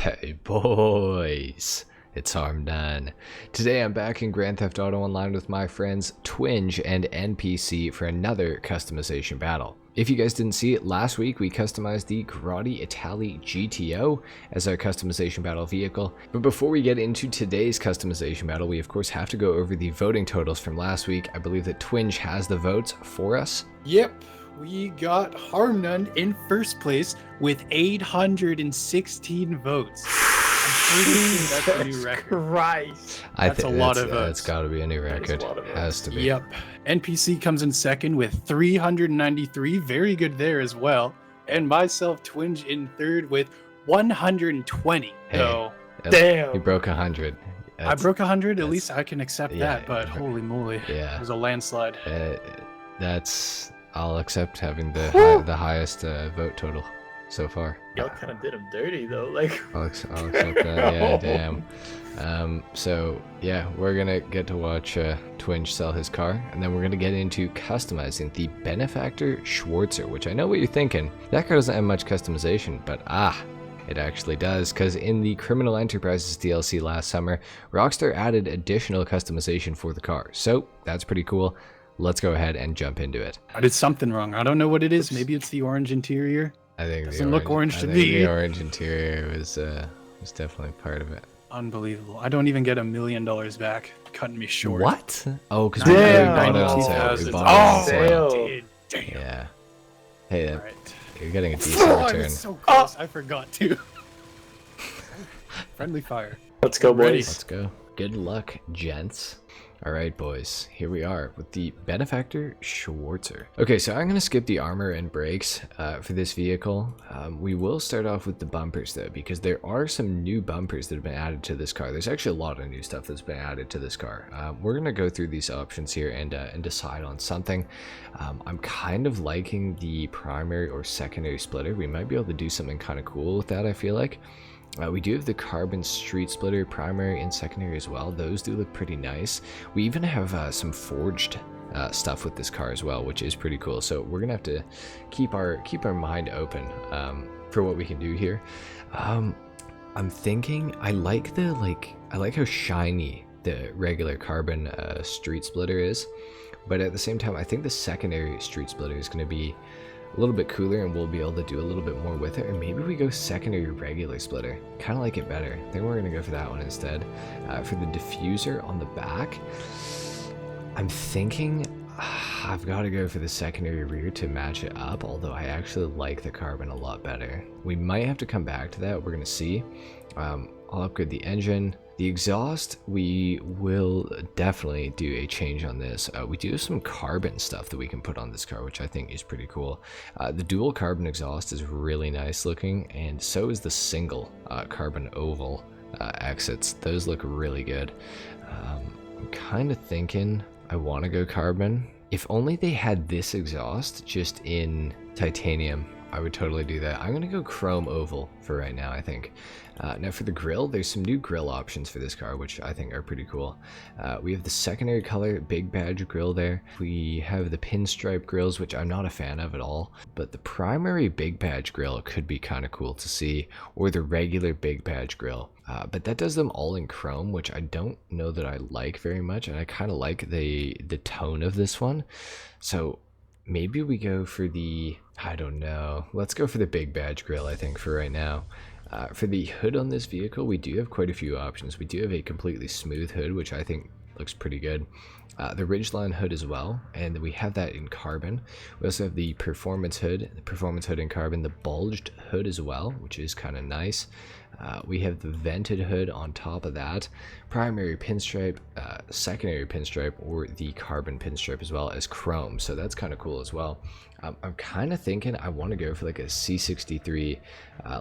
Hey boys, it's HarmNone. Today I'm back in Grand Theft Auto Online with my friends Twinge and NPC for another customization battle. If you guys didn't see it, last week we customized the Grotti Italy GTO as our customization battle vehicle. But before we get into today's customization battle, we of course have to go over the voting totals from last week. I believe that Twinge has the votes for us. Yep, we got HarmNone in first place with 816 votes. I'm pretty sure that's a new record. Christ. That's a lot of votes. That's got to be a new record. Has to be. Yep. NPC comes in second with 393. Very good there as well. And myself, Twinge, in third with 120. Hey, So, Damn. You broke 100. I broke 100. At least I can accept yeah, that. But holy moly, Yeah. it was a landslide. I'll accept having the highest vote total so far. Y'all kind of did him dirty though. Like, I'll accept that. Yeah, damn. So yeah, we're gonna get to watch Twinge sell his car, and then we're gonna get into customizing the Benefactor Schwartzer, which I know what you're thinking. That car doesn't have much customization, but it actually does, because in the Criminal Enterprises DLC last summer, ROCKSTAR added additional customization for the car. So that's pretty cool. Let's go ahead and jump into it. I did something wrong. I don't know what it is. Maybe it's the orange interior. I think Doesn't look orange to I think me. the orange interior was definitely part of it. Unbelievable. I don't even get $1 million back. Cutting me short. What? Oh, because we Damn. bought it on sale. We 90,000. bought it on Oh, sale. dude. Damn. Yeah. Hey, All right. you're getting a decent Oh, I return. was so close. I forgot to. Friendly fire. let's go, Ready. boys. Let's go. Good luck, gents. All right, boys, here we are with the Benefactor Schwartzer. Okay, so I'm gonna skip the armor and brakes for this vehicle. We will start off with the bumpers though, because there are some new bumpers that have been added to this car. There's actually a lot of new stuff that's been added to this car. We're gonna go through these options here and decide on something. I'm kind of liking the primary or secondary splitter. We might be able to do something kind of cool with that, I feel like. We do have the carbon street splitter primary and secondary as well. Those do look pretty nice. We even have some forged stuff with this car as well, which is pretty cool. So we're gonna have to keep our mind open for what we can do here. I'm thinking I like how shiny the regular carbon street splitter is, but at the same time I think the secondary street splitter is going to be a little bit cooler and we'll be able to do a little bit more with it. Or maybe we go secondary regular splitter. Kind of like it better. I think we're going to go for that one instead. For the diffuser on the back, I'm thinking I've got to go for the secondary rear to match it up, although I actually like the carbon a lot better. We might have to come back to that. We're going to see. I'll upgrade the engine. The exhaust, we will definitely do a change on this. We do have some carbon stuff that we can put on this car, which I think is pretty cool. The dual carbon exhaust is really nice looking, and so is the single carbon oval exits. Those look really good. I'm kind of thinking I want to go carbon. If only they had this exhaust just in titanium, I would totally do that. I'm going to go chrome oval for right now, I think. Now for the grille, there's some new grille options for this car, which I think are pretty cool. We have the secondary color big badge grille there. We have the pinstripe grills, which I'm not a fan of at all. But the primary big badge grille could be kind of cool to see, or the regular big badge grille. But that does them all in chrome, which I don't know that I like very much, and I kind of like the tone of this one. So maybe we go for the, I don't know, let's go for the big badge grille, I think, for right now. For the hood on this vehicle, we do have quite a few options. We do have a completely smooth hood, which I think looks pretty good. The ridgeline hood as well, and we have that in carbon. We also have the performance hood in carbon, the bulged hood as well, which is kind of nice. We have the vented hood on top of that, primary pinstripe, secondary pinstripe, or the carbon pinstripe as well as chrome, so that's kind of cool as well. I'm kind of thinking I want to go for like a C63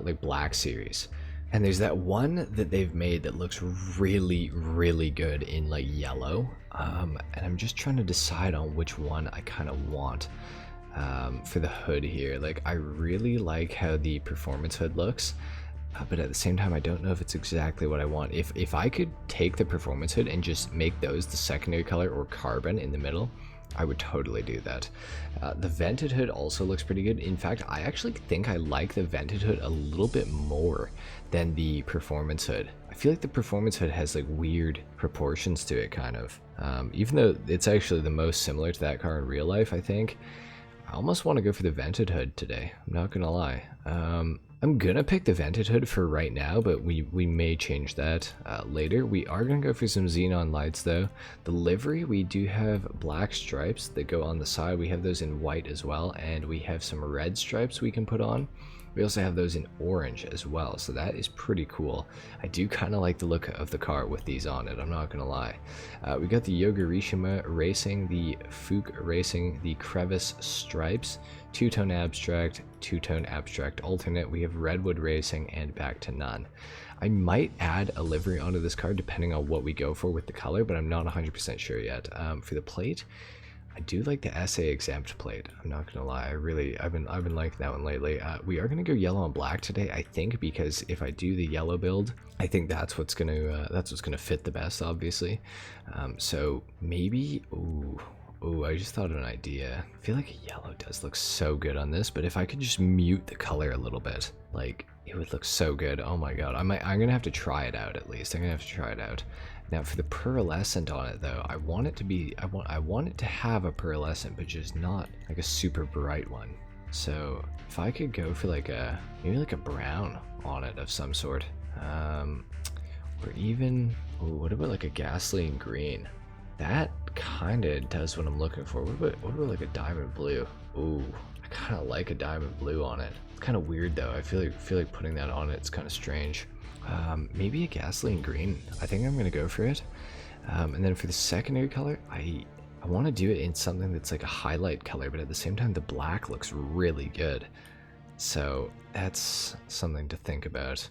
like black series, and there's that one that they've made that looks really good in like yellow, and I'm just trying to decide on which one I kind of want for the hood here. Like, I really like how the performance hood looks, but at the same time I don't know if it's exactly what I want. If I could take the performance hood and just make those the secondary color or carbon in the middle, I would totally do that. The vented hood also looks pretty good. In fact, I actually think I like the vented hood a little bit more than the performance hood. I feel like the performance hood has like weird proportions to it, kind of. Even though it's actually the most similar to that car in real life, I think. I almost want to go for the vented hood today. I'm not gonna lie. I'm gonna pick the vented hood for right now, but we may change that later. We are gonna go for some xenon lights though. The livery, we do have black stripes that go on the side. We have those in white as well, and we have some red stripes we can put on. We also have those in orange as well, so that is pretty cool. I do kind of like the look of the car with these on it, I'm not gonna lie. We got the Yogurishima Racing, the Fuke Racing, the Crevice Stripes, two-tone abstract alternate. We have Redwood Racing and back to none. I might add a livery onto this car depending on what we go for with the color, but I'm not 100% sure yet. For the plate, I do like the SA exempt plate. I'm not gonna lie, I've been liking that one lately. We are gonna go yellow and black today, I think, because if I do the yellow build, I think that's what's gonna fit the best, obviously. So maybe, ooh, I just thought of an idea. I feel like a yellow does look so good on this, but if I could just mute the color a little bit, like it would look so good. Oh my god, I'm gonna have to try it out at least. I'm gonna have to try it out. Now for the pearlescent on it though, I want it to be, I want it to have a pearlescent, but just not like a super bright one. So if I could go for like maybe like a brown on it of some sort, or even, ooh, what about like a gasoline green? That kind of does what I'm looking for. What about like a diamond blue? Ooh, I kind of like a diamond blue on it. It's kind of weird though. I feel like putting that on it's kind of strange. Maybe a gasoline green. I think I'm gonna go for it. And then for the secondary color, I want to do it in something that's like a highlight color, but at the same time the black looks really good. So that's something to think about.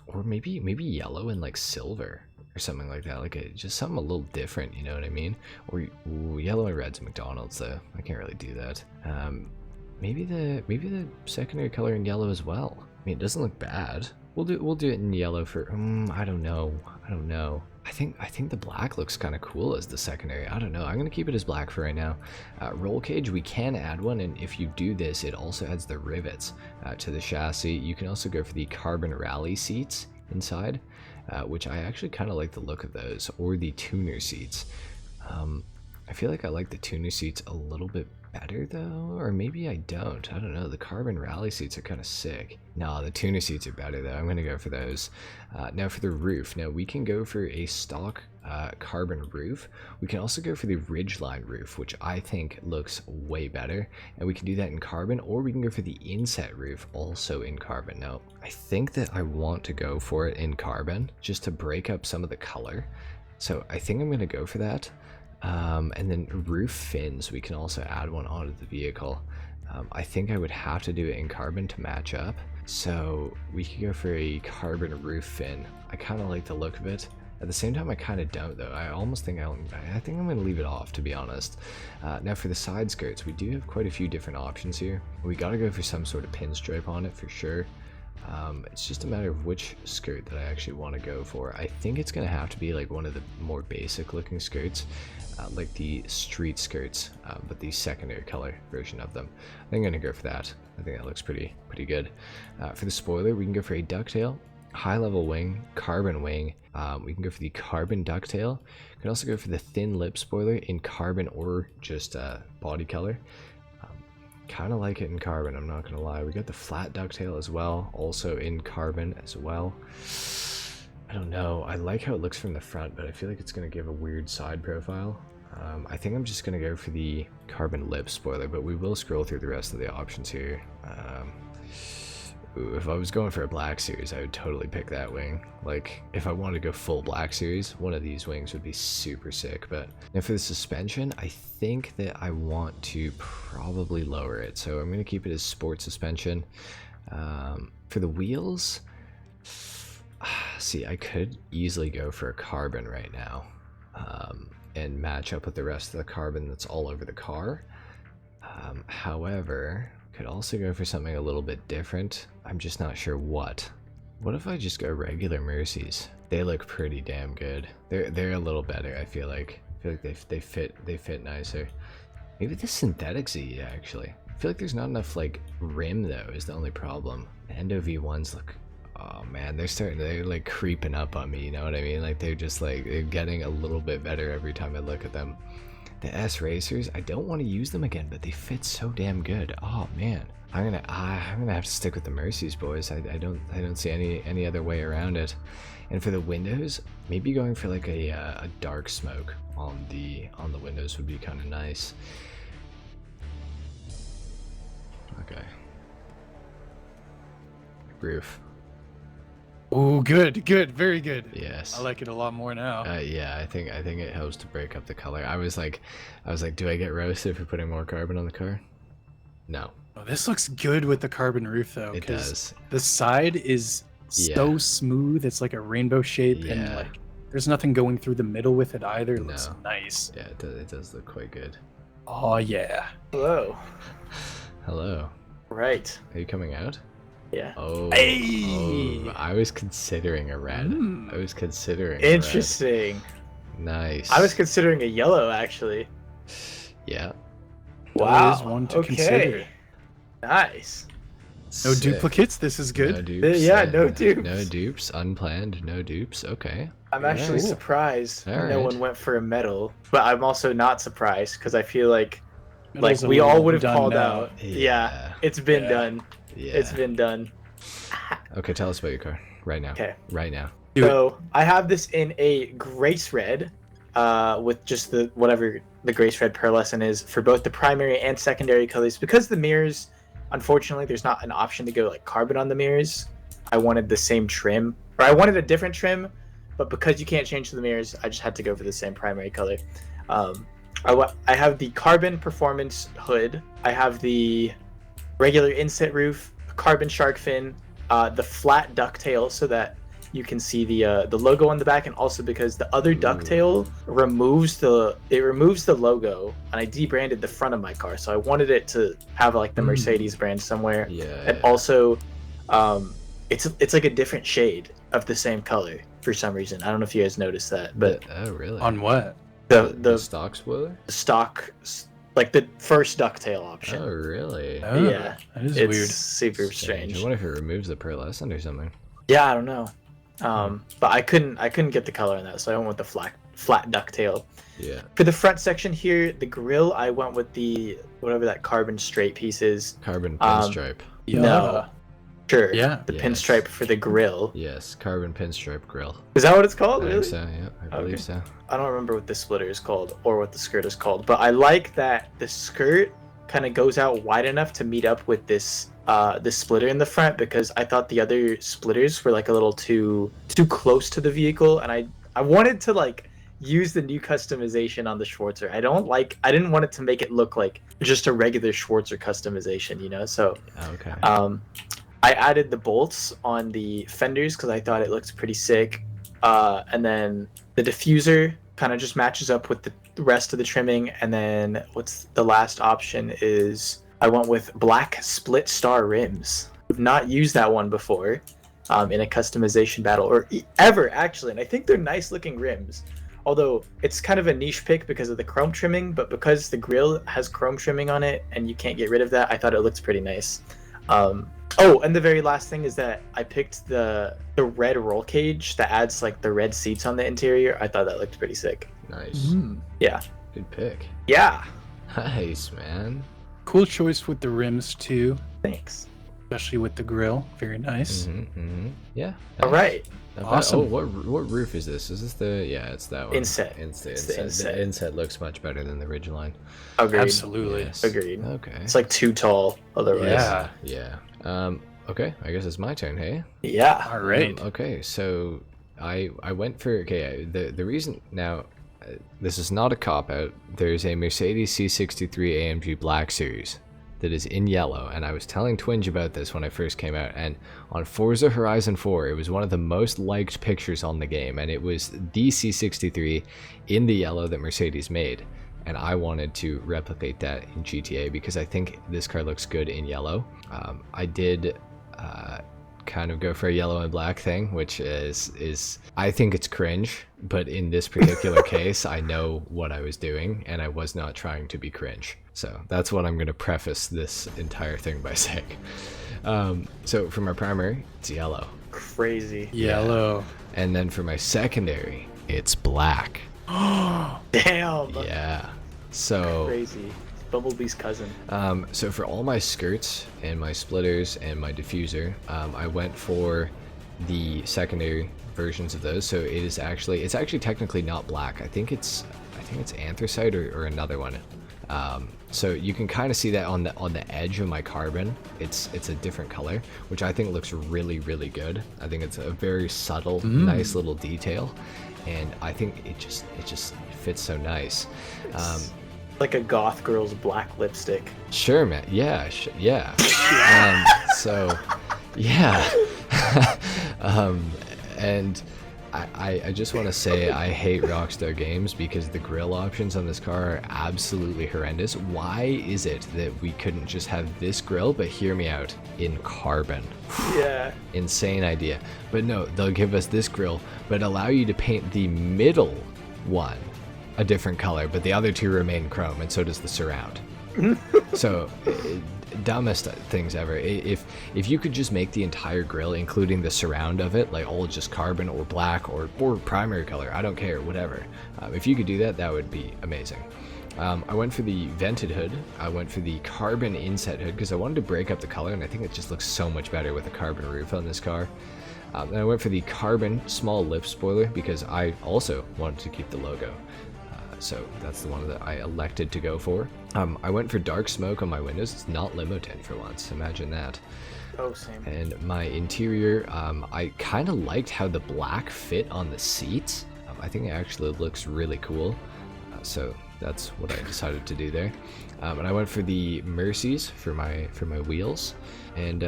Or maybe yellow and like silver or something like that, like just something a little different, you know what I mean? Or ooh, yellow and red's McDonald's though. I can't really do that. Maybe the secondary color in yellow as well. I mean, it doesn't look bad. We'll do it in yellow for I don't know. I think the black looks kind of cool as the secondary. I don't know. I'm gonna keep it as black for right now. Roll cage, we can add one, and if you do this, it also adds the rivets to the chassis. You can also go for the carbon rally seats inside, which I actually kind of like the look of those, or the tuner seats. I feel like I like the tuner seats a little bit better though, or maybe I don't. I don't know. The carbon rally seats are kind of sick. No, the tuner seats are better though. I'm gonna go for those. Now for the roof. Now we can go for a stock carbon roof. We can also go for the ridgeline roof, which I think looks way better, and we can do that in carbon, or we can go for the inset roof also in carbon. Now I think that I want to go for it in carbon just to break up some of the color, so I think I'm gonna go for that. And then roof fins, we can also add one onto the vehicle. I think I would have to do it in carbon to match up, so we could go for a carbon roof fin. I kind of like the look of it. At the same time, I kind of don't though. I almost think I think I'm going to leave it off, to be honest. Now for the side skirts, we do have quite a few different options here. We got to go for some sort of pinstripe on it for sure. It's just a matter of which skirt that I actually want to go for. I think it's going to have to be like one of the more basic looking skirts, like the street skirts, but the secondary color version of them. I think I'm going to go for that. I think that looks pretty good. For the spoiler, we can go for a ducktail, high level wing, carbon wing. We can go for the carbon ducktail. We can also go for the thin lip spoiler in carbon or just body color. Kind of like it in carbon, I'm not gonna lie. We got the flat ducktail as well, also in carbon as well. I don't know, I like how it looks from the front, but I feel like it's gonna give a weird side profile. I think I'm just gonna go for the carbon lip spoiler, but we will scroll through the rest of the options here. Ooh, if I was going for a black series, I would totally pick that wing. Like, if I wanted to go full black series, one of these wings would be super sick. But now for the suspension, I think that I want to probably lower it, so I'm going to keep it as sport suspension. For the wheels, see, I could easily go for a carbon right now, and match up with the rest of the carbon that's all over the car. However, could also go for something a little bit different. I'm just not sure what. What if I just go regular Mercies? They look pretty damn good. They're a little better, I feel like. I feel like they fit nicer. Maybe the synthetic Z actually. I feel like there's not enough like rim though is the only problem. Endo V1s look, oh man, they're like creeping up on me, you know what I mean? Like they're just like, they're getting a little bit better every time I look at them. The S Racers, I don't want to use them again, but they fit so damn good. Oh man. I'm gonna have to stick with the Mercies, boys. I don't see any other way around it. And for the windows, maybe going for like a dark smoke on the windows would be kind of nice. Okay. Roof. Oh, good, very good. Yes. I like it a lot more now. Yeah, I think it helps to break up the color. I was like, do I get roasted for putting more carbon on the car? No. Oh, this looks good with the carbon roof though. It does. The side is so smooth. It's like a rainbow shape, and like there's nothing going through the middle with it either. It looks nice. Yeah, it does look quite good. Oh yeah. Hello. Hello. Right. Are you coming out? Yeah. Oh. Hey! Oh, I was considering a red. I was considering. Interesting. A red. Nice. I was considering a yellow actually. Yeah. Wow. That is one to consider. Nice. No Sick. duplicates. This is good. No dupes. Yeah, no dupes. No dupes. Unplanned. No dupes. Okay. I'm actually surprised All no right. one went for a medal, but I'm also not surprised because I feel like Medals we are all would have done called now. out. Yeah, it's been done. Yeah. It's been done. Okay, tell us about your car right now. Okay. Right now. So I have this in a grace red, with just the whatever the grace red pearlescent is for both the primary and secondary colors. Because the mirrors, unfortunately, there's not an option to go like carbon on the mirrors. I wanted the same trim, or I wanted a different trim, but because you can't change the mirrors, I just had to go for the same primary color. I have the carbon performance hood. I have the regular inset roof, carbon shark fin, the flat ducktail so that you can see the logo on the back, and also because the other ducktail removes the logo, and I debranded the front of my car, so I wanted it to have like the Mercedes brand somewhere. Yeah. And also, it's like a different shade of the same color for some reason. I don't know if you guys noticed that, but Oh really? On what? the stock spoiler? stock, like the first ducktail option. Oh really? Oh, Yeah, that is it's weird. super strange. I wonder if it removes the pearlescent or something. Yeah, I don't know. But I couldn't get the color on that, so I went with the flat ducktail. Yeah. For the front section here, the grille, I went with the whatever that carbon straight piece is. Carbon pinstripe. Yeah. No. Sure. Yeah. The Yes. pinstripe for the grille. Yes, carbon pinstripe grill. Is that what it's called? I Really? think so, yeah. I believe Okay. so. I don't remember what the splitter is called or what the skirt is called, but I like that the skirt kind of goes out wide enough to meet up with this splitter in the front, because I thought the other splitters were like a little too close to the vehicle, and I wanted to like use the new customization on the Schwartzer. I didn't want it to make it look like just a regular Schwartzer customization, you know? So Okay. I added the bolts on the fenders because I thought it looked pretty sick. And then the diffuser kind of just matches up with the rest of the trimming. And then what's the last option is I went with black split star rims. I've not used that one before in a customization battle or ever actually. And I think they're nice looking rims. Although it's kind of a niche pick because of the chrome trimming, but because the grille has chrome trimming on it and you can't get rid of that, I thought it looked pretty nice. Oh, and the very last thing is that I picked the red roll cage that adds like the red seats on the interior. I thought that looked pretty sick. Nice. Yeah. Good pick. Yeah. Nice, man. Cool choice with the rims too, Thanks. especially with the grill. Very nice. Yeah. All right. Not bad. Awesome. Oh, what roof is this? Is this the? Yeah, it's that one. Inset. It's It's the the inset. inset. The inset looks much better than the Ridgeline. Agreed. Absolutely. Yes. Agreed. Okay. It's like too tall otherwise. Yeah. Yeah. Okay. I guess it's my turn. Hey. Yeah. All right. Okay. So I went for the reason now. This is not a cop out. There's a Mercedes C63 AMG Black Series that is in yellow, and I was telling Twinge about this when I first came out, and on Forza Horizon 4 it was one of the most liked pictures on the game, and it was the C63 in the yellow that Mercedes made, and I wanted to replicate that in GTA because I think this car looks good in yellow. I did kind of go for a yellow and black thing, which is I think it's cringe, but in this particular case, I know what I was doing, and I was not trying to be cringe. So that's what I'm going to preface this entire thing by saying. So for my primary, it's yellow. Crazy. Yellow. And then for my secondary, it's black. Damn. Yeah. So Crazy. Bumblebee's cousin. So for all my skirts and my splitters and my diffuser, I went for the secondary versions of those. So it's actually technically not black. I think it's anthracite or another one. So you can kind of see that on the edge of my carbon. It's a different color, which I think looks really, really good. I think it's a very subtle, nice little detail, and I think it just fits so nice. Like a goth girl's black lipstick. Sure, man. Yeah, yeah. So, yeah. And I just want to say I hate Rockstar Games because the grill options on this car are absolutely horrendous. Why is it that we couldn't just have this grill, but hear me out, in carbon? Yeah. Insane idea. But no, they'll give us this grill, but allow you to paint the middle one a different color, but the other two remain chrome, and so does the surround. So dumbest things ever. If you could just make the entire grill, including the surround of it, like all just carbon or black or primary color, I don't care, whatever. If you could do that, that would be amazing. I went for the vented hood. I went for the carbon inset hood because I wanted to break up the color, and I think it just looks so much better with a carbon roof on this car. And I went for the carbon small lip spoiler because I also wanted to keep the logo. So that's the one that I elected to go for. I went for dark smoke on my windows. It's not limo tint for once. Imagine that. Oh, same. And my interior, I kind of liked how the black fit on the seats. I think it actually looks really cool. So that's what I decided to do there. And I went for the Mercies for my wheels. And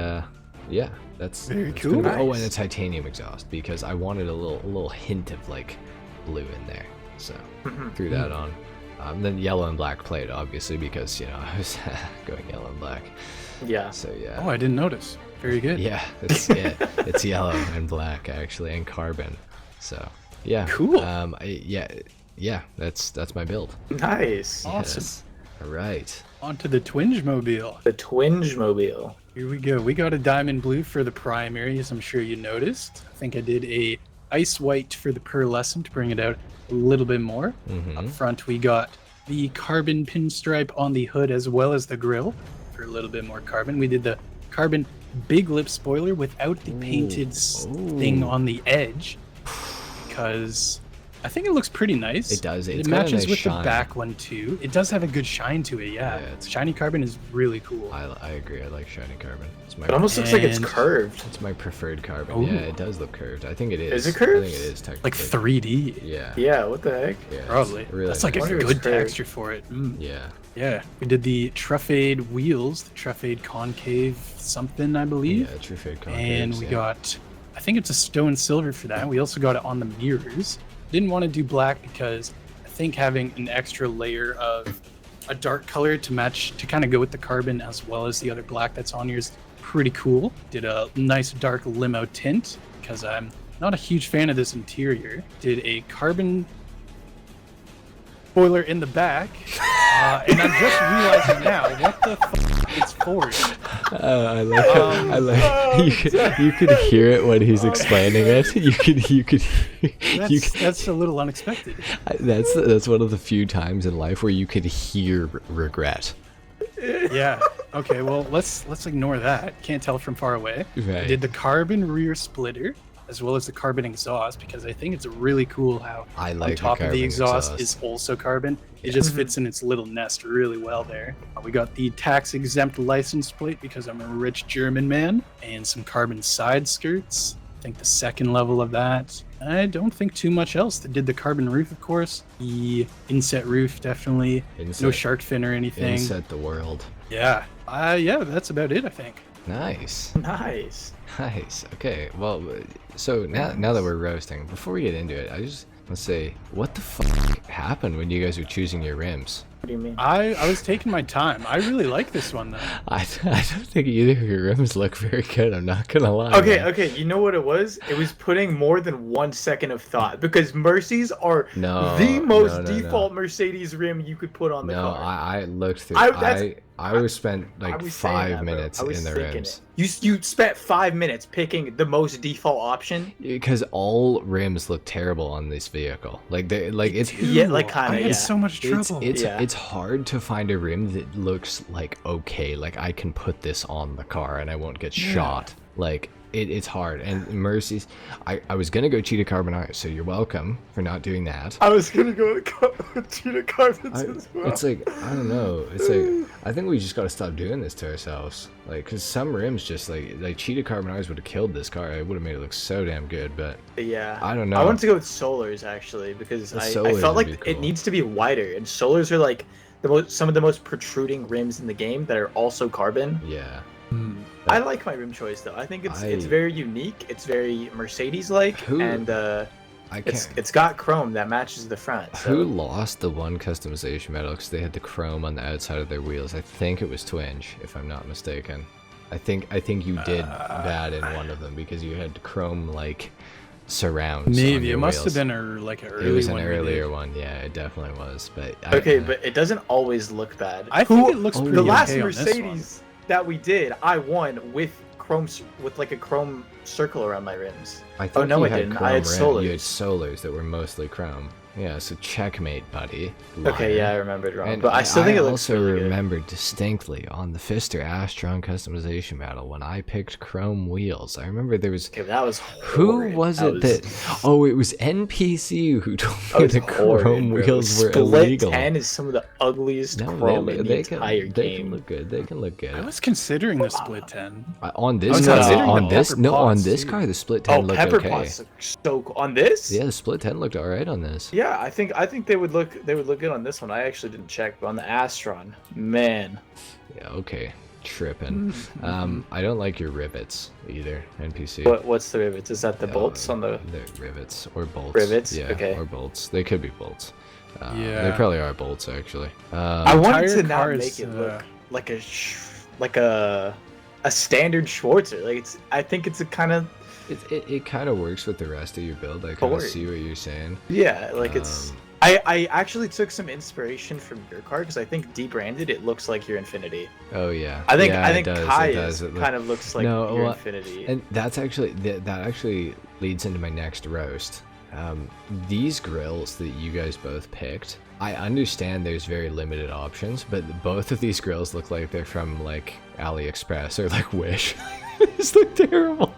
yeah, that's very that's cool. Nice. Oh, and a titanium exhaust because I wanted a little hint of like blue in there. So threw that on. Then yellow and black played, obviously, because, you know, I was going yellow and black. Yeah. So yeah. Oh, I didn't notice. Very good. Yeah, it's yellow and black actually, and carbon. So yeah. Cool. Yeah, that's my build. Nice. Awesome. Yes. All right. On to the Twinge Mobile. The Twinge Mobile. Here we go. We got a diamond blue for the primary, as I'm sure you noticed. I think I did a ice white for the pearlescent to bring it out a little bit more. Up front, we got the carbon pinstripe on the hood as well as the grille for a little bit more carbon. We did the carbon big lip spoiler without the painted thing on the edge because I think it looks pretty nice. It does. It matches with the back one too. It does have a good shine to it. Yeah, shiny carbon is really cool. I agree. I like shiny carbon. It almost looks like it's curved. It's my preferred carbon. Yeah, it does look curved. I think it is. Is it curved? I think it is technically. Like 3D. Yeah. Yeah. What the heck? Yeah, probably. really That's like nice. a good texture for it. Yeah. Yeah. We did the Truffade wheels, the Truffade concave something, I believe. Yeah, Truffade concave. And we got, I think it's a stone silver for that. We also got it on the mirrors. Didn't want to do black because I think having an extra layer of a dark color to match, to kind of go with the carbon as well as the other black that's on here is pretty cool. Did a nice dark limo tint because I'm not a huge fan of this interior. Did a carbon spoiler in the back. And I'm just realizing now what the f it's forged. I like you could hear it when he's explaining it. You could That's a little unexpected. That's one of the few times in life where you could hear regret. Yeah. Okay, well let's ignore that. Can't tell from far away. Right. I did the carbon rear splitter as well as the carbon exhaust because I think it's really cool how I like on top of the exhaust is exhaust. also carbon. It just fits in its little nest really well there. We got the tax exempt license plate because I'm a rich German man, and some carbon side skirts. I think the second level of that. I don't think too much else. They did the carbon roof, of course. The inset roof, definitely. No shark fin or anything. Inset the world. Yeah. Yeah, that's about it, I think. Nice. Nice. Nice. Okay. Well, so now that we're roasting, before we get into it, I just Let's see. What the fuck happened when you guys were choosing your rims? What do you mean? I was taking my time. I really like this one though. I don't think either of your rims look very good. I'm not gonna lie. Okay, man. okay. You know what it was? It was putting more than 1 second of thought because Mercedes are the most default Mercedes rim you could put on the car. No, I looked through. I spent like was 5 minutes in the rims. You spent 5 minutes picking the most default option Because all rims look terrible on this vehicle. Like it's yeah, like kind I of. had Yeah. so much trouble. it's hard to find a rim that looks like okay. Like I can put this on the car and I won't get shot. Like it's hard. And Mercy's, I was gonna go cheetah carbon I, so you're welcome for not doing that. I was gonna go with cheetah carbons as well. It's like I don't know. It's like I think we just gotta stop doing this to ourselves. Like, cause some rims just like cheetah carbon eyes would have killed this car. It would have made it look so damn good. But yeah, I don't know. I wanted to go with solars actually because I solars felt would like be it cool. needs to be wider, and solars are like some of the most protruding rims in the game that are also carbon. Yeah. I like my rim choice though. I think it's very unique. It's very Mercedes-like, and it's got chrome that matches the front. So. Who lost the one customization medal because they had the chrome on the outside of their wheels? I think it was Twinge, if I'm not mistaken. I think you did that in one of them because you had chrome like surrounds. Maybe on it must wheels. have been an early It was an one. earlier one, yeah, it definitely was. But Okay, but it doesn't always look bad. I think it looks pretty The last okay on this Mercedes that we did, I won with chrome with like a chrome circle around my rims. I think no, you I had didn't. chrome I had rim- solars. You had solars that were mostly chrome. Yeah, so checkmate, buddy. Okay, Liar. yeah, I remembered wrong, And but I still think it looks also really good. remembered distinctly on the Fister Astron customization battle when I picked chrome wheels. I remember there was Okay, that was who horrid. was it that? Oh, it was NPC who told me was the chrome horrid, bro. wheels were Split illegal. 10 is some of the ugliest No, chrome in the they entire can game. look good. They can look good. I was considering the split 10. On this was car, considering the on this pepper no, on pots, this too. car, the split 10 Oh, looked pepper okay. pots look so cool. On this? Yeah, the split 10 looked alright on this. Yeah, I think they would look good on this one. I actually didn't check, but on the Astron, man. Yeah, okay. Tripping. I don't like your rivets either, NPC. What's the rivets? Is that the bolts on the? The rivets or bolts. Rivets? Yeah, Okay. or bolts. They could be bolts. They Yeah. probably are bolts actually. I wanted entire to not car make is, it look like a standard Schwartzer. Like I think it's a kind of It kind of works with the rest of your build. I kind of Boring. see what you're saying. yeah, like it's. I actually took some inspiration from your car because I think debranded it looks like your Infinity. Oh yeah. I think yeah, it does, Kaya's it kind of looks like No, your well, Infinity. And that's actually that actually leads into my next roast. These grills that you guys both picked, I understand there's very limited options, but both of these grills look like they're from like AliExpress or like Wish. They just look terrible.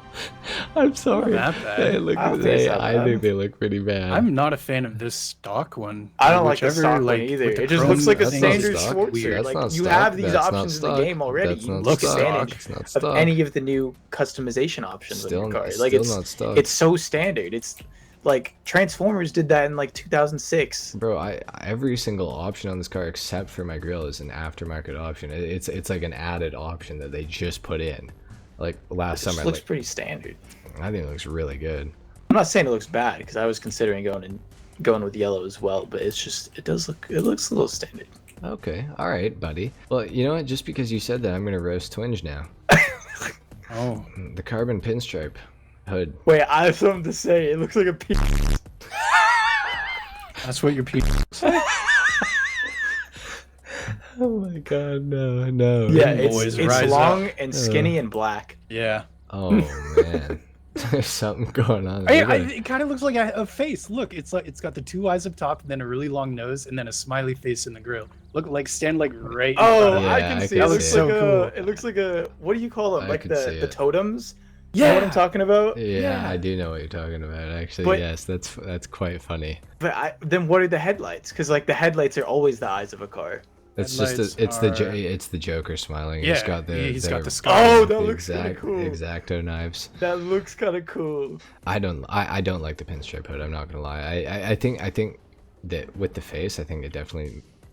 I'm sorry. Not that bad. They look, I don't think it's that I bad. think they look pretty bad. I'm not a fan of this stock one. I don't like the Whichever, stock like, one either. with the It just chrome looks like a thing. standard stock. Schwartzer. That's Like not you stock. have these That's not options in the stock. game already. That's You not look stock. advantage It's not of stock. any of the new customization options Still- on your car. still Like it's not stock. it's so standard. It's like Transformers did that in like 2006. Bro, every single option on this car except for my grill is an aftermarket option. It's like an added option that they just put in. Like last It just summer, looks like, pretty standard. I think it looks really good. I'm not saying it looks bad because I was considering going with yellow as well, but it looks a little standard. Okay, all right, buddy. Well, you know what? Just because you said that, I'm gonna roast Twinge now. Oh, The carbon pinstripe hood. Wait, I have something to say. It looks like a penis. that's what your people. Oh my god, no. Yeah, Boys, it's rise long up. and skinny and black. Yeah. Oh man, there's something going on. It kind of looks like a face. Look, it's got the two eyes up top, and then a really long nose, and then a smiley face in the grill. Look, like stand like right. In front Oh, of it. Yeah, I can I see. can It looks see like it. a. So cool. It looks like a. What do you call them? I Like can see the it. totems. You know what I'm talking about? Yeah, Yeah. I do know what you're talking about. Actually, But- yes, that's quite funny. But then what are the headlights? Because like the headlights are always the eyes of a car. It's just Headlights it's the Joker smiling. Yeah, he's got the scar. Oh, the that looks kinda exact cool. exacto knives. That looks kind of cool. I don't like the pinstripe hood. I'm not gonna lie. I think that with the face, I think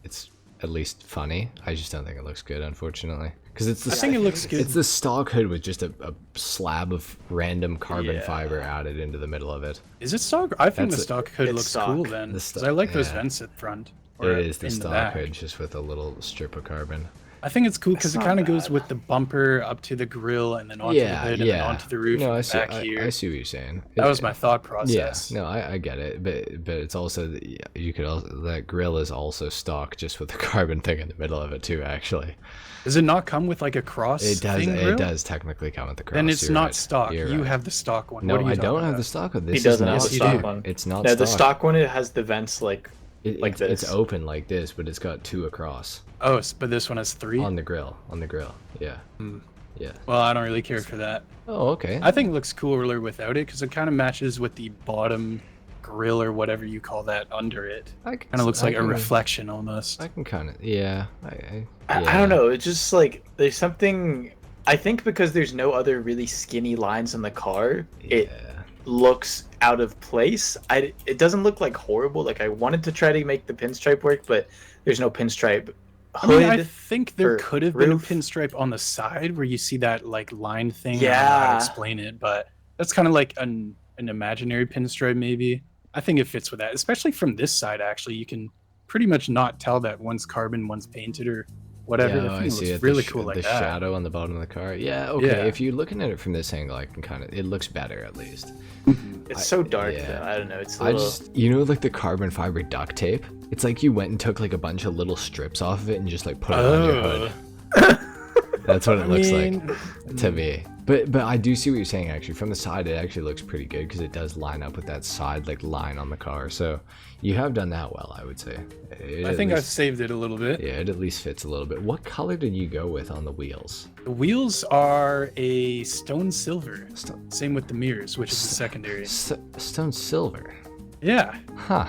it's at least funny. I just don't think it looks good, unfortunately. Because it's the I think it looks good. It's the stock hood with just a slab of random carbon fiber added into the middle of it. Is it stock? I think the stock hood it's looks stock. cool then. 'Cause I like those vents at front. Or It is the in stock back. hood just with a little strip of carbon. I think it's cool because it not kind of goes bad. with the bumper up to the grill and then onto the hood and then onto the roof No, I and see. back here. I see what you're saying. That was my thought process. Yeah, no, I get it, but it's also you could also that grill is also stock just with the carbon thing in the middle of it too. Actually, Does it not come with like a cross? it does. thing, It grill? does technically come with the cross. Then it's you're not right. stock. You're You right. have the stock one. No, What are you I don't talking have the about? stock one. He This is doesn't not have the Yes, you stock do. one. It's not No, stock. the stock one, it has the vents like this. It's open like this, but it's got 2 across Oh, but this one has 3? on the grill. Yeah. Yeah. Well, I don't really care for that. Oh, okay. I think it looks cooler without it because it kind of matches with the bottom grill or whatever you call that under it. Kind of looks like a reflection almost. I can kind of, yeah. I don't know. It's just like there's something. I think because there's no other really skinny lines on the car, it looks out of place. It doesn't look like horrible. Like I wanted to try to make the pinstripe work, but there's no pinstripe hood. I think there or could have been a roof. pinstripe on the side where you see that like line thing. I don't know Yeah. how to explain it, but that's kind of like an imaginary pinstripe maybe. I think it fits with that, especially from this side. Actually, you can pretty much not tell that one's carbon, one's painted or whatever. Yeah, I think I it see looks it. really the cool like the that. shadow on the bottom of the car. Yeah, okay. Yeah. If you're looking at it from this angle, I can kind of. It looks better at least. It's so dark yeah. though. I don't know. It's a I little. just, like the carbon fiber duct tape. It's like you went and took like a bunch of little strips off of it and just like put it on your hood. That's what it looks like to me. But I do see what you're saying actually. From the side, it actually looks pretty good because it does line up with that side like line on the car. So you have done that well, I would say. I think I've saved it a little bit. Yeah, it at least fits a little bit. What color did you go with on the wheels? The wheels are a stone silver. Stone, Same with the mirrors, which is the secondary. stone silver. Yeah. Huh.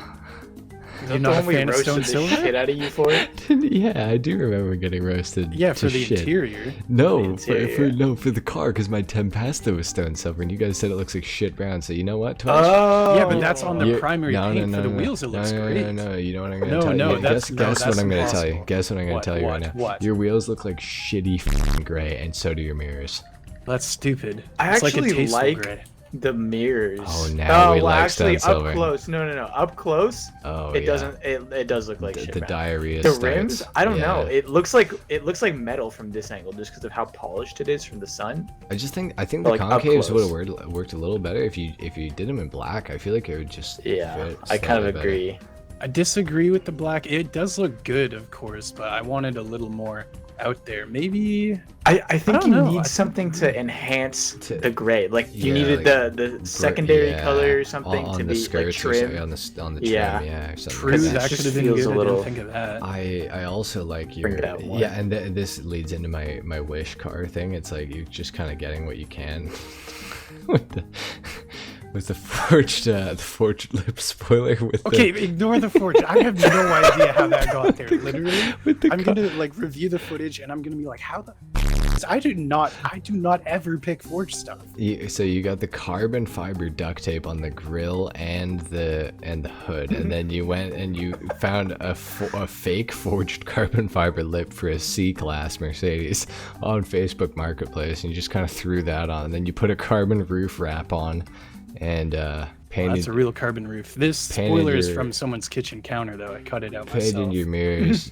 You're not a Don't we fan of roasted stone the silver? shit out of you for it? Yeah, I do remember getting roasted. Yeah, to for the shit. interior. No, For the for interior. for the car, because my Tempesta was stone silver, and you guys said it looks like shit brown. So you know what, Twitch? Oh. Yeah, but that's on the You- primary paint. For the wheels, it looks great. No, you know what I'm gonna No, tell you. no, Yeah, that's- guess no, what that's I'm gonna tell you. impossible. Guess what I'm gonna What, tell you right what, now. what? Your wheels look like shitty f***ing gray, and so do your mirrors. That's stupid. I It's like a actually tasteful like gray. the mirrors. Oh, now we like stone actually, silver. up close. No. Up close. Oh, It yeah. doesn't. It does look like shit. the brown. diarrhea The starts. rims, I don't know. Yeah. It looks like metal from this angle, just because of how polished it is from the sun. I think But, the like, up concaves would close. have worked a little better if you did them in black. I feel like it would just Yeah, fit I kind of slightly better. agree. I disagree with the black. It does look good, of course, but I wanted a little more out there. Maybe I think don't you know, I need think- something to enhance To- the gray. Like you yeah, needed like the secondary yeah, color or something on to the be skirts like or trim. something, on the trim, Yeah. yeah, or something true. like Because that. That just could have been feels good. a I little- didn't think of that. I also like your Bring it out more. yeah, and this leads into my wish car thing. It's like you're just kind of getting what you can with the forged lip spoiler with Okay, the, ignore the forge. I have no idea how that got there. Literally, with the I'm gonna like review the footage and I'm gonna be like, how the? I do not ever pick forge stuff. so you got the carbon fiber duct tape on the grill and the hood, and then you went and you found a fake forged carbon fiber lip for a C-Class Mercedes on Facebook Marketplace, and you just kind of threw that on. And then you put a carbon roof wrap on, and painted. That's a real carbon roof. This painted spoiler is your- from someone's kitchen counter, though. I cut it out painted myself. your mirrors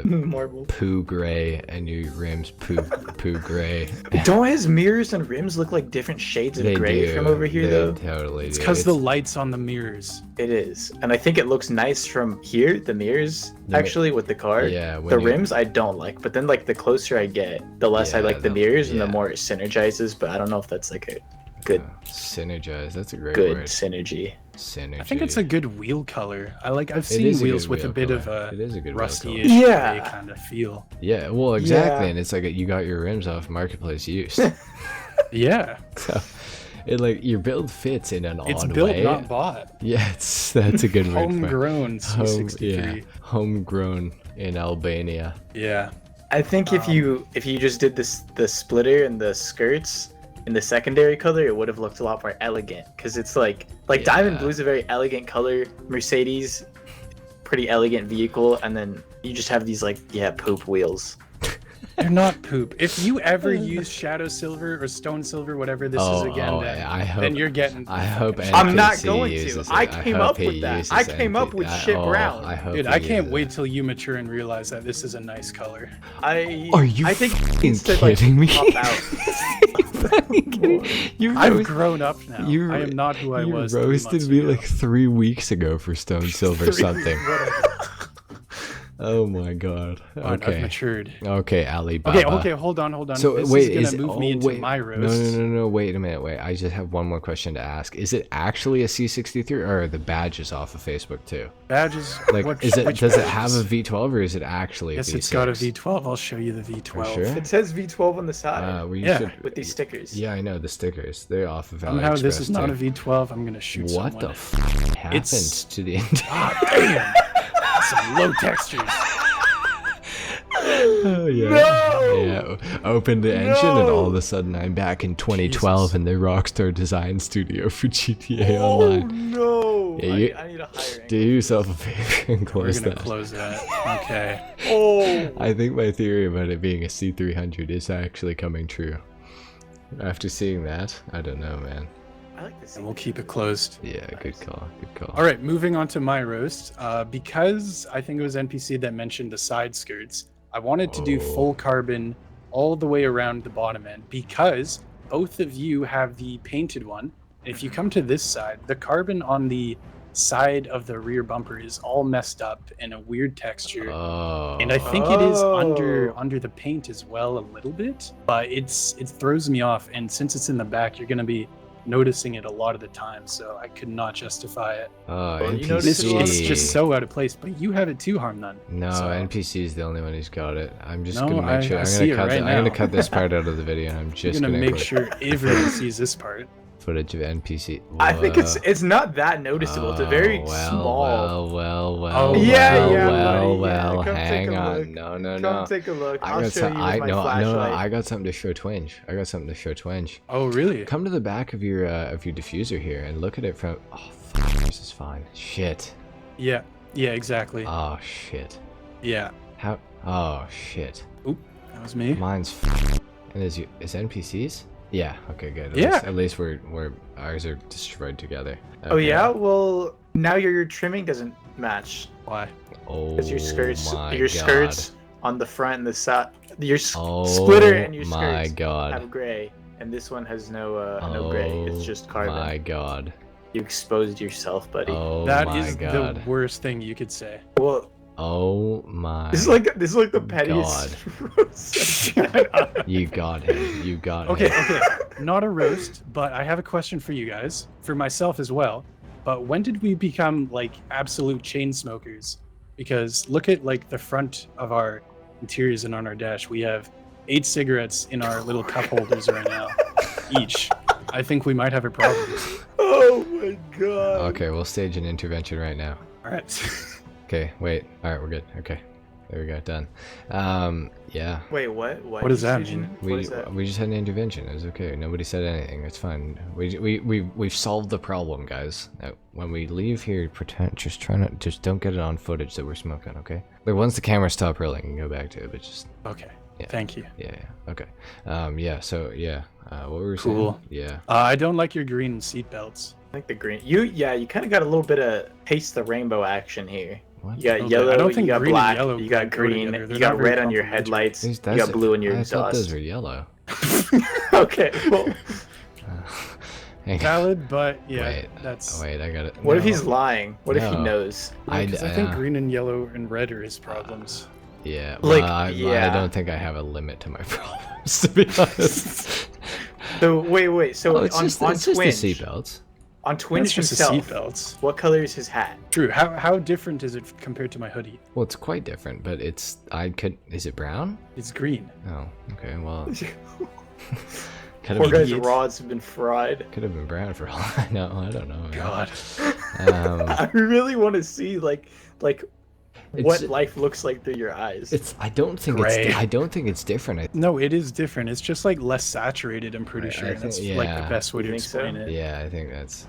Marble. poo gray, and your rims poo gray. Don't his mirrors and rims look like different shades of They gray do. from over here They though? totally It's do. because the lights on the mirrors. It is, and I think it looks nice from here. The mirrors, actually, with the car. Yeah, when The you- rims I don't like, but then like the closer I get, the less I Yeah, like the mirrors, and the yeah. more it synergizes. But I don't know if that's like a good synergize. That's a great good word. synergy. Synergy. I think it's a good wheel color. I've It seen is a wheels good with a wheel bit color. of a It is a good wheel rusty-ish color. Yeah. gray kind of feel. Yeah, well, exactly, Yeah. and it's like you got your rims off Marketplace used. Yeah, So it like your build fits in an it's odd built, way. not bought. Yeah, that's a good word. for it. Homegrown C63. yeah, homegrown in Albania. Yeah. I think if you just did the splitter and the skirts in the secondary color, it would have looked a lot more elegant. Because it's like diamond Yeah. blue is a very elegant color. Mercedes, pretty elegant vehicle, and then you just have these like poop wheels. They're not poop. If you ever use shadow silver or stone silver, whatever this is again, then you're getting. I hope shit. I'm not NPC going to. uses it. I came hope up he with that. uses I came up with shit brown. I hope Dude, he I can't uses wait it. till you mature and realize that this is a nice color. Are you I think fucking it's to, kidding me? pop out. I've grown up now. I am not who I was. You 3 roasted months me ago. like 3 weeks ago for stone silver something. Oh my god. I've Okay. matured. Okay, Ali Baba. Okay, hold on. So this wait, is gonna move me into my roast. No, wait a minute, wait. I just have one more question to ask. Is it actually a C63 or are the badges off of Facebook too? Badges. Like, does it have a V12 or is it actually a Yes, V6? it's got a V12. I'll show you the V12. Sure? It says V12 on the side with these stickers. Yeah, I know the stickers. They're off of Somehow this AliExpress, is not a too. V12. I'm gonna shoot What someone. the f happened to the Ah, damn. Some low textures. Oh yeah. No! Yeah. Open the engine and all of a sudden I'm back in 2012 in the Rockstar design studio for GTA Online. No! Yeah, I need a higher Do angle. yourself a favor and We're close gonna that. close that. Okay. Oh! I think my theory about it being a C300 is actually coming true. After seeing that, I don't know, man. I like this. And we'll keep it closed. Yeah, good call, good call. All right, moving on to my roast. Because I think it was NPC that mentioned the side skirts, I wanted to do full carbon all the way around the bottom end because both of you have the painted one. If you come to this side, the carbon on the side of the rear bumper is all messed up in a weird texture. Oh. And I think it is under the paint as well a little bit, but it throws me off. And since it's in the back, you're going to be noticing it a lot of the time, so I could not justify it. Oh, Well, you NPC. notice This it looks just so out of place, but you have it too, HarmNone. No, So- NPC is the only one who's got it. I'm just No, gonna make sure. I I'm see gonna it cut. right I'm gonna now. cut this part out of the video. And I'm I'm just gonna make put sure everyone sees this part. footage of NPC. I think Whoa. it's not that noticeable. It's a very small. Well. Oh, yeah, well, yeah, well, buddy, yeah, well. come take Hang a on. look. No. Come take a look. I'll got show some, you with my no, flashlight. I got something to show Twinge. Oh, really? Come to the back of your diffuser here and look at it from. Oh, this is fine. Shit. Yeah, exactly. Oh shit. Yeah, How? Oh shit. that was me. Mine's. And is NPCs? Yeah. Okay. Good. Yeah. At least we're ours are destroyed together. Oh Okay. yeah. Well, now your trimming doesn't match Why? Oh because your skirts, my your God. skirts on the front and the side, your Oh splitter and your my skirts God. have gray, and this one has no gray. It's just carbon. My God. You exposed yourself, buddy. Oh That my is God. the worst thing you could say. Well, Oh my. this is like the pettiest. You got him. You got him. Okay. Not a roast, but I have a question for you guys, for myself as well. But when did we become like absolute chain smokers? Because look at like the front of our interiors and on our dash, we have 8 cigarettes in our little cup holders right now, each. I think we might have a problem. Oh my god. Okay, we'll stage an intervention right now. All right. Okay, wait. All right, we're good. Okay, there we go. Done. Yeah. Wait, what? What does that Decision? mean? What is that? We just had an intervention. It was okay. Nobody said anything. It's fine. We've solved the problem, guys. Now, when we leave here, just don't get it on footage that we're smoking, okay? Like once the camera stop rolling, you can go back to it, but just Okay. Yeah. Thank you. yeah. Okay. Yeah. So yeah. What were we Cool. saying? Yeah. I don't like your green seatbelts. I like the green. You kind of got a little bit of taste the rainbow action here. What? You got Okay, yellow, I don't think you got green and black, yellow you got go green, together. They're you got not very red on your complementary. headlights, These- you got blue in your I thought those exhaust. were yellow. Okay, well, Hang on. Valid, but yeah, Wait. that's. Wait, I got it. what if No. he's lying? What if he No. knows? I think uh, green and yellow and red are his problems. Yeah, Like, well, I yeah. don't think I have a limit to my problems, to be honest. So wait. So Oh, it's on just the Twinge, seatbelts. on Twinge It's just the himself, seatbelts. what color is his hat? True. How different is it compared to my hoodie? Well, it's quite different, but it's is it brown? It's green. Oh, okay. Well, could Poor have guy's been, rods have been fried. could have been brown for all I know. I don't know. Man. God. Um, I really want to see like what life looks like through your eyes. I don't think it's different. No, it is different. It's just like less saturated, I'm pretty sure. That's like the best way to explain it. Yeah, I think that's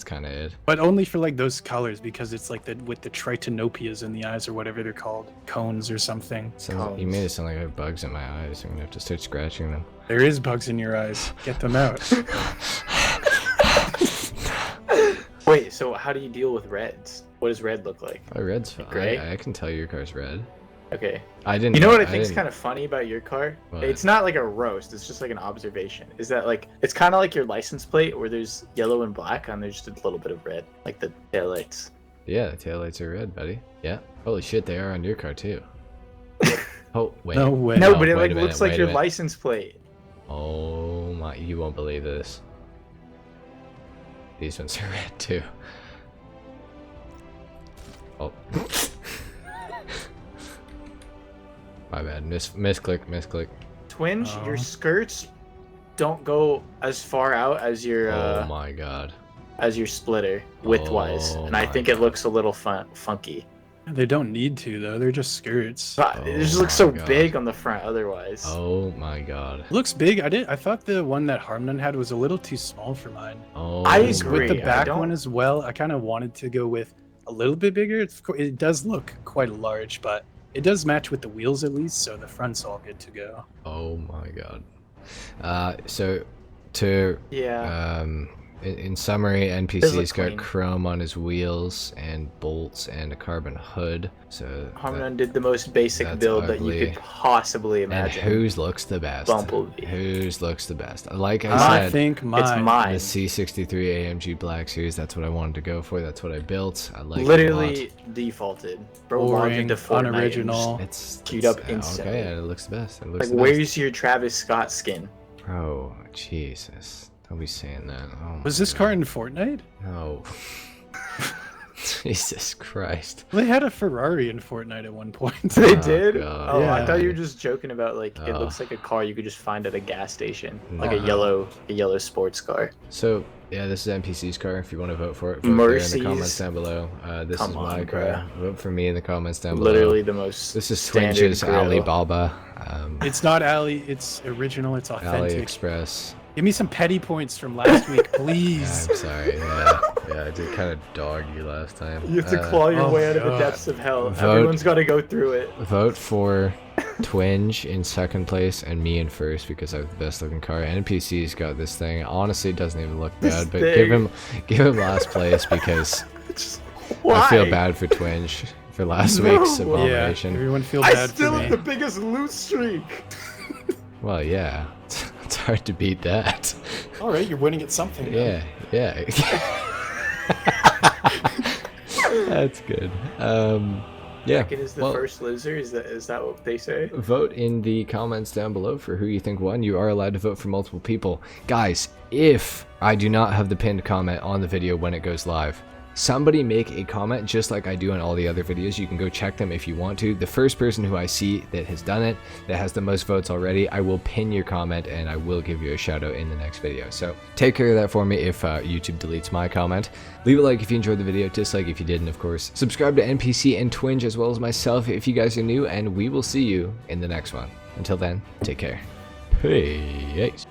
kind of it. But only for like those colors, because it's like with the tritanopias in the eyes or whatever they're called, cones or something. You made it sound like I have bugs in my eyes. I'm gonna have to start scratching them. There is bugs in your eyes. Get them out. Wait, so how do you deal with reds? What does red look like? Oh, red's fine. Gray? I can tell your car's red. Okay. You know what I think is kind of funny about your car? What? It's not like a roast. It's just like an observation. Is that like it's kind of like your license plate where there's yellow and black and there's just a little bit of red, like the taillights. Yeah, the taillights are red, buddy. Yeah. Holy shit, they are on your car too. Oh wait. No way. No, but it like looks like your license plate. Oh my! You won't believe this. These ones are red too. Oh. My bad. Misclick. Twinge, your skirts don't go as far out as your oh my god. As your splitter width-wise, and I think it looks a little funky. They don't need to though. They're just skirts. It just looks so big on the front otherwise. Oh my god. It looks big. I thought the one that HarmNone had was a little too small for mine. Oh, I agree. With the back one as well, I kind of wanted to go with a little bit bigger. It does look quite large, but it does match with the wheels at least, so the front's all good to go. Oh my god. So to in summary, NPC's got chrome on his wheels and bolts and a carbon hood. So HarmNone did the most basic build that you could possibly imagine. And whose looks the best? Bumblebee. Whose looks the best? Like I said, I think mine. It's mine. The C63 AMG Black Series. That's what I wanted to go for. That's what I built. I like literally it a lot. Defaulted. Boring, unoriginal. It's queued up instantly. Okay, it looks the best. It looks like, where's your Travis Scott skin? Bro, Jesus. Don't be saying that. Oh was this car in Fortnite? No. Jesus Christ. They had a Ferrari in Fortnite at one point. They did? God. Oh, yeah. I thought you were just joking about like it looks like a car you could just find at a gas station, like a yellow sports car. So yeah, this is NPC's car. If you want to vote for it, vote there in the comments down below. This is my car. Vote for me in the comments down below. Literally the most. This is Twinge's Alibaba. It's not Ali. It's original. It's authentic. AliExpress. Give me some petty points from last week, please. I'm sorry. Yeah, I did kind of dog you last time. You have to claw your way out of the depths of hell. Everyone's got to go through it. Vote for Twinge in second place and me in first because I have the best looking car. NPC's got this thing. Honestly, it doesn't even look bad, but give him last place because I feel bad for Twinge for last week's abomination. Yeah, everyone feel bad for me. I still have the biggest loot streak. Well, yeah. It's hard to beat that. All right, you're winning at something. Yeah. That's good. Yeah. Second is the first loser. Is that what they say? Vote in the comments down below for who you think won. You are allowed to vote for multiple people. Guys, if I do not have the pinned comment on the video when it goes live, somebody make a comment just like I do on all the other videos. You can go check them if you want to. The first person who I see that has done it, that has the most votes already, I will pin your comment and I will give you a shout out in the next video. So take care of that for me if YouTube deletes my comment. Leave a like if you enjoyed the video, dislike if you didn't, of course. Subscribe to NPC and Twinge as well as myself if you guys are new, and we will see you in the next one. Until then, take care. Peace.